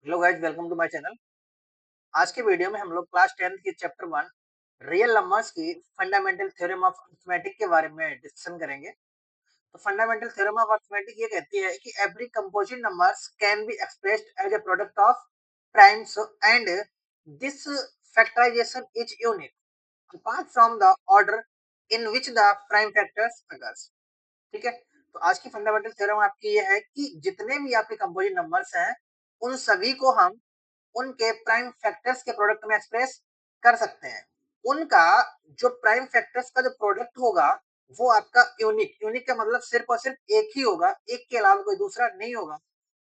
Hello guys, welcome to my channel. आज के video में हम लोग क्लास 10th की चैप्टर 1 रियल नंबर्स की फंडामेंटल थ्योरम ऑफ अरिथमेटिक के बारे में डिस्कशन करेंगे। तो फंडामेंटल थ्योरम ऑफ अरिथमेटिक ये कहती है कि every composite numbers can be expressed as a product of primes and this factorisation is unique apart from the order in which the prime factors occurs. ठीक है। तो आज की फंडामेंटल थ्योरम आपकी ये है कि जितने भी आपके कंपोजिट नंबर्स हैं उन सभी को हम उनके प्राइम फैक्टर्स के प्रोडक्ट में एक्सप्रेस कर सकते हैं। उनका जो प्राइम फैक्टर्स का जो प्रोडक्ट होगा वो आपका यूनिक यूनिक का मतलब सिर्फ और सिर्फ एक ही होगा, एक के अलावा कोई दूसरा नहीं होगा।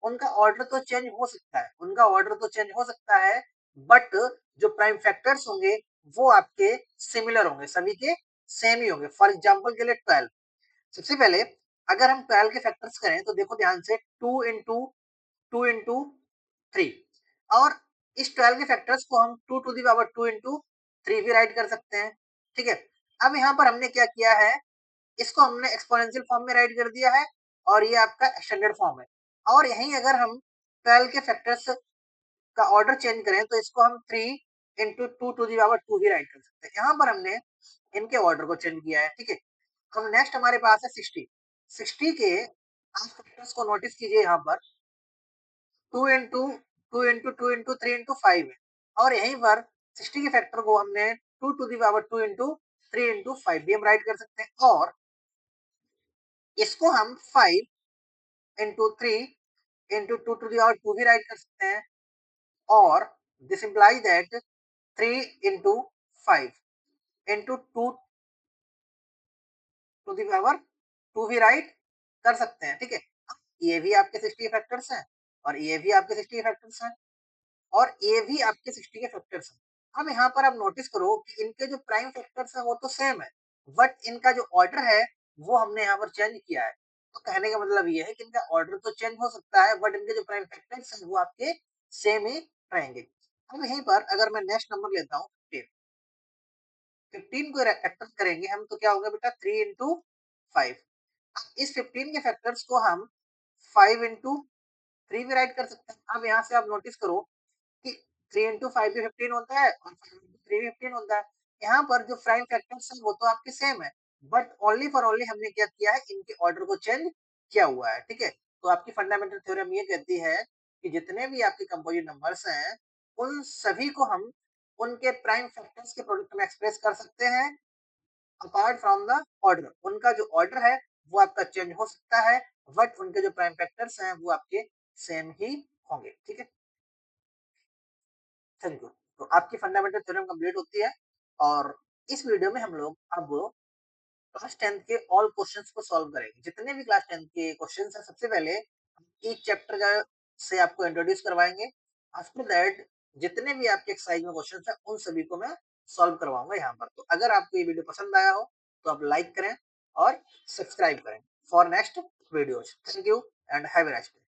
उनका ऑर्डर तो चेंज हो सकता है, उनका ऑर्डर तो चेंज हो सकता है, बट जो प्राइम फैक्टर्स होंगे वो आपके सिमिलर होंगे, सभी के सेम ही होंगे। फॉर एग्जाम्पल के लिए 12। सबसे पहले अगर हम 12 के फैक्टर्स करें तो देखो ध्यान से, 2 इंटू 3 और इस 12 के फैक्टर्स को हम 2 टू दी पावर 2 इंटू 3 भी राइट कर सकते हैं। ठीक है। अब यहाँ पर हमने क्या किया है, इसको हमने एक्सपोनेंशियल फॉर्म में राइट कर दिया है और ये आपका एक्सटेंडेड फॉर्म है। और यहीं अगर हम 12 के फैक्टर्स का ऑर्डर चेंज करें तो इसको हम 3 इंटू 2 टू दी पावर 2 भी राइट कर सकते हैं। यहाँ पर हमने इनके ऑर्डर को चेंज किया है। ठीक है। अब नेक्स्ट हमारे पास है 60। 60 के आप फैक्टर्स को नोटिस कीजिए, यहाँ पर 2 इंटू 3 इंटू 5 है और यहीं पर 60 के फैक्टर को हमने 2 to the power 2 into 3 into 5 भी हम राइट कर सकते हैं और इसको हम 5 into 3 into 2 to the power 2 भी राइट कर सकते हैं और this implies that 3 into 5 into 2 to the power 2 भी राइट कर सकते हैं। ठीक है। ये भी आपके 60 के फैक्टर्स हैं और ये भी आपके 60 के फैक्टर्स हैं और ये भी आपके 60 के फैक्टर्स हैं। अब यहाँ पर आप नोटिस करो कि इनके जो प्राइम फैक्टर्स हैं वो तो सेम है, बट इनका जो ऑर्डर है वो हमने यहाँ पर चेंज किया है। तो कहने का मतलब ये है कि इनका ऑर्डर तो चेंज हो सकता है, बट इनके जो प्राइम फैक्टर्स हैं वो आपके सेम ही रहेंगे। अब यहीं पर अगर मैं नेक्स्ट नंबर लेता हूँ 15। 15 को फैक्टर करेंगे हम तो क्या होगा बेटा, 3 इंटू 5। इस 15 के फैक्टर्स को हम 5 इंटू 3 भी राइट कर सकते हैं। अब यहाँ से आप नोटिस करो कि 3 इंटू 5 भी 15 होता है और 5 इंटू 3 भी 15 होता है। यहाँ पर जो प्राइम फैक्टर्स हैं वो तो आपके सेम है, बट ओनली फॉर ओनली हमने क्या किया है, इनके ऑर्डर को चेंज किया हुआ है। ठीक है। तो आपकी फंडामेंटल थ्योरम ये कहती है कि जितने भी आपके कंपोजिट नंबर्स हैं उन सभी को हम उनके प्राइम फैक्टर्स के प्रोडक्ट में एक्सप्रेस कर सकते हैं अपार्ट फ्रॉम द ऑर्डर। उनका जो ऑर्डर है वो आपका चेंज हो सकता है, बट उनके जो प्राइम फैक्टर्स हैं वो आपके सेम ही होंगे। ठीक है। Thank you. तो आपकी फंडामेंटल थ्योरम कंप्लीट होती है और इस वीडियो में हम लोग अब क्लास 10th के ऑल क्वेश्चंस को सॉल्व करेंगे। जितने भी क्लास 10th के क्वेश्चंस हैं सबसे पहले हम एक चैप्टर का से आपको इंट्रोड्यूस करवाएंगे। आफ्टर दैट जितने भी आपके एक्सरसाइज में क्वेश्चंस हैं उन सभी को मैं सॉल्व करवाऊंगा यहाँ पर। तो अगर आपको ये वीडियो पसंद आया हो तो आप लाइक करें और सब्सक्राइब करें for next videos. Thank you and have a nice day.